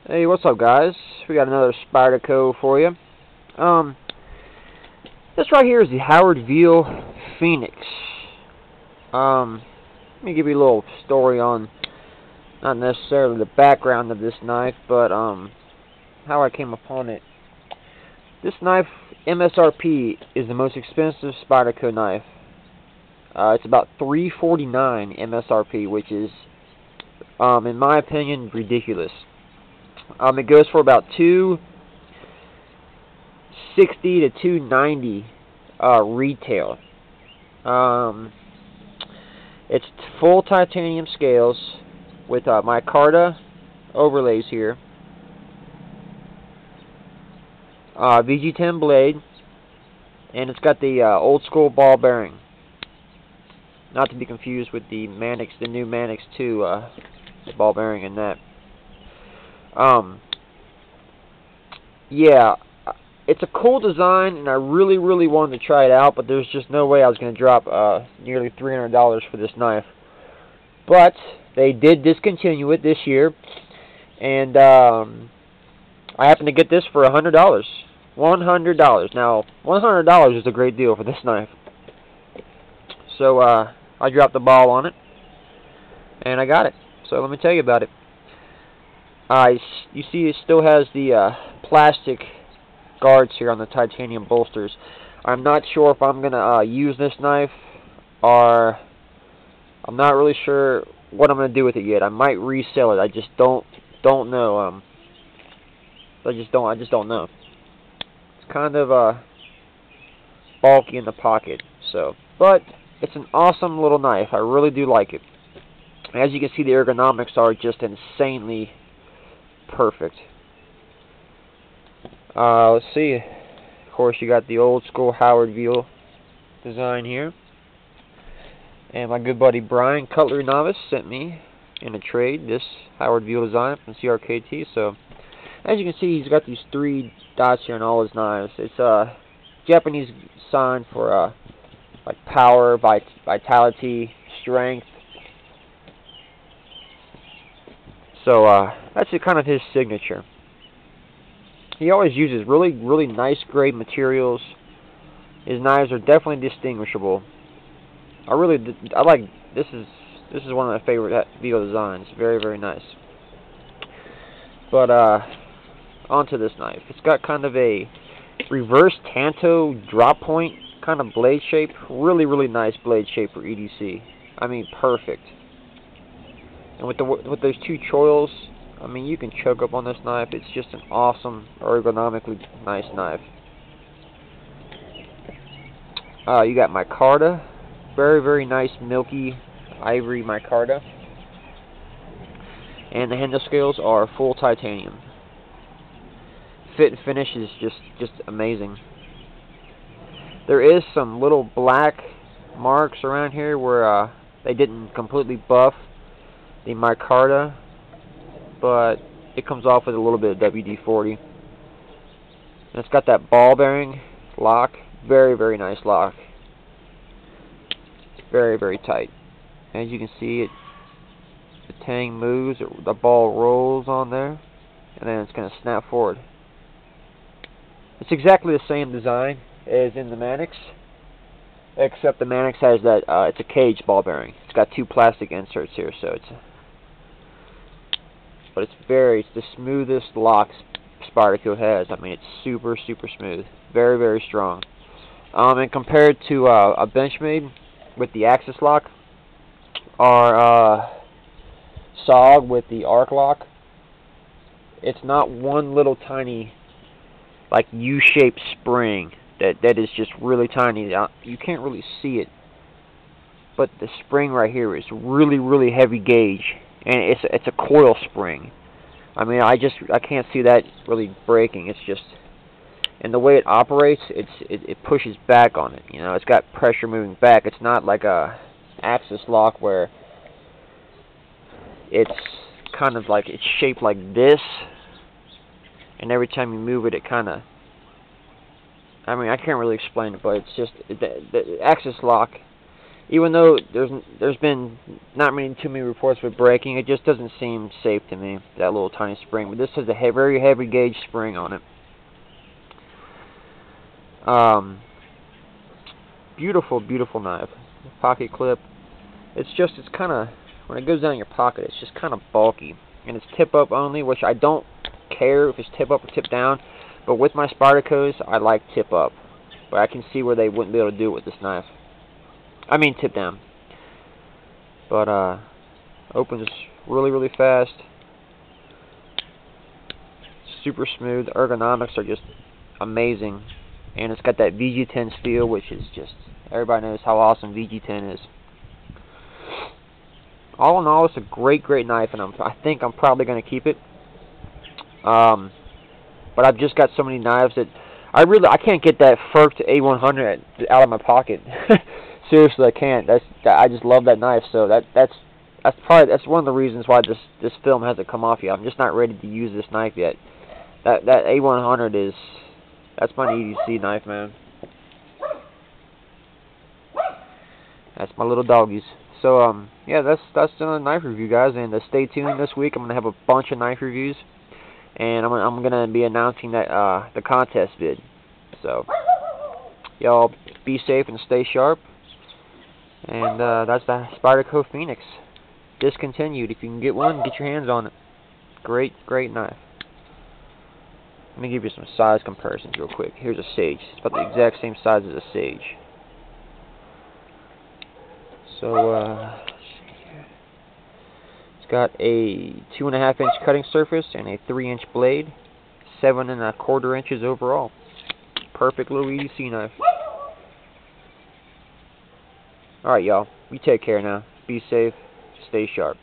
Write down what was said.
Hey, what's up, guys? We got another Spyderco for you. This right here is the Howard Viele Phoenix. Let me give you a little story on, not necessarily the background of this knife, but how I came upon it. This knife, MSRP, is the most expensive Spyderco knife. It's about $349 MSRP, which is, in my opinion, ridiculous. It goes for about $260 to $290 retail. It's full titanium scales with micarta overlays here. VG10 blade, and it's got the old school ball bearing. Not to be confused with the Manix, the new Manix 2 ball bearing in that. Yeah, it's a cool design, and I really wanted to try it out, but there's just no way I was going to drop nearly $300 for this knife. But they did discontinue it this year, and I happened to get this for $100. $100. Now, $100 is a great deal for this knife. So I dropped the ball on it, and I got it. So let me tell you about it. You see it still has the plastic guards here on the titanium bolsters. I'm not sure if I'm going to use this knife, or I'm not really sure what I'm going to do with it yet. I might resell it. I just don't know. I just don't know. It's kind of bulky in the pocket, so, but it's an awesome little knife. I really do like it. As you can see, the ergonomics are just insanely perfect. Let's see. Of course, you got the old school Howard Viele design here. And my good buddy Brian, Cutlery Novice, sent me in a trade this Howard Viele design from CRKT. So, as you can see, he's got these 3 dots here on all his knives. It's a Japanese sign for like power, vitality, strength. So that's kind of his signature. He always uses really nice grade materials. His knives are definitely distinguishable. I like this is one of my favorite Viele designs. Very nice. But onto this knife. It's got kind of a reverse tanto drop point kind of blade shape. Really nice blade shape for EDC. I mean, perfect. And with those 2 choils, I mean, you can choke up on this knife. It's just an awesome, ergonomically nice knife. You got micarta, very nice milky ivory micarta, and the handle scales are full titanium. Fit and finish is just amazing. There is some little black marks around here where they didn't completely buff the micarta, but it comes off with a little bit of WD-40. And it's got that ball bearing lock, very nice lock. Very tight. As you can see, the tang moves, the ball rolls on there, and then it's going to snap forward. It's exactly the same design as in the Manix, except the Manix has that it's a cage ball bearing. It's got 2 plastic inserts here, so but it's the smoothest lock Spyderco has. I mean, it's super smooth, very strong. And compared to a Benchmade with the Axis lock, or SOG with the arc lock, it's not one little tiny like U-shaped spring that is just really tiny. You can't really see it, but the spring right here is really heavy gauge, and it's a coil spring. I mean, I can't see that really breaking. It's just, and the way it operates, it pushes back on it. You know, it's got pressure moving back. It's not like a Axis lock where it's kind of like it's shaped like this, and every time you move it, it kind of, I mean, I can't really explain it, but it's just the Axis lock Even though there's been not too many reports of it breaking, it just doesn't seem safe to me, that little tiny spring. But this has a very heavy gauge spring on it. Beautiful, beautiful knife. Pocket clip. It's kind of, when it goes down in your pocket, it's just kind of bulky. And it's tip up only, which I don't care if it's tip up or tip down. But with my Spydercos, I like tip up. But I can see where they wouldn't be able to do it with this knife. I mean tip down. But opens really, really fast. Super smooth. The ergonomics are just amazing. And it's got that VG10 feel, which is just, everybody knows how awesome VG10 is. All in all, it's a great, great knife, and I think I'm probably going to keep it. But I've just got so many knives that I can't get that Fergt A100 out of my pocket. Seriously, I can't. I just love that knife. So that's one of the reasons why this film hasn't come off yet. I'm just not ready to use this knife yet. That A100 that's my EDC knife, man. That's my little doggies. So yeah, that's another knife review, guys. And stay tuned this week. I'm gonna have a bunch of knife reviews, and I'm gonna be announcing that the contest bid. So y'all be safe and stay sharp. And that's the Spyderco Phoenix. Discontinued. If you can get one, get your hands on it. Great, great knife. Let me give you some size comparisons real quick. Here's a Sage. It's about the exact same size as a Sage. So, let's see here. It's got a 2.5 inch cutting surface and a 3 inch blade. 7 1/4 inches overall. Perfect little EDC knife. Alright, y'all. You take care now. Be safe. Stay sharp.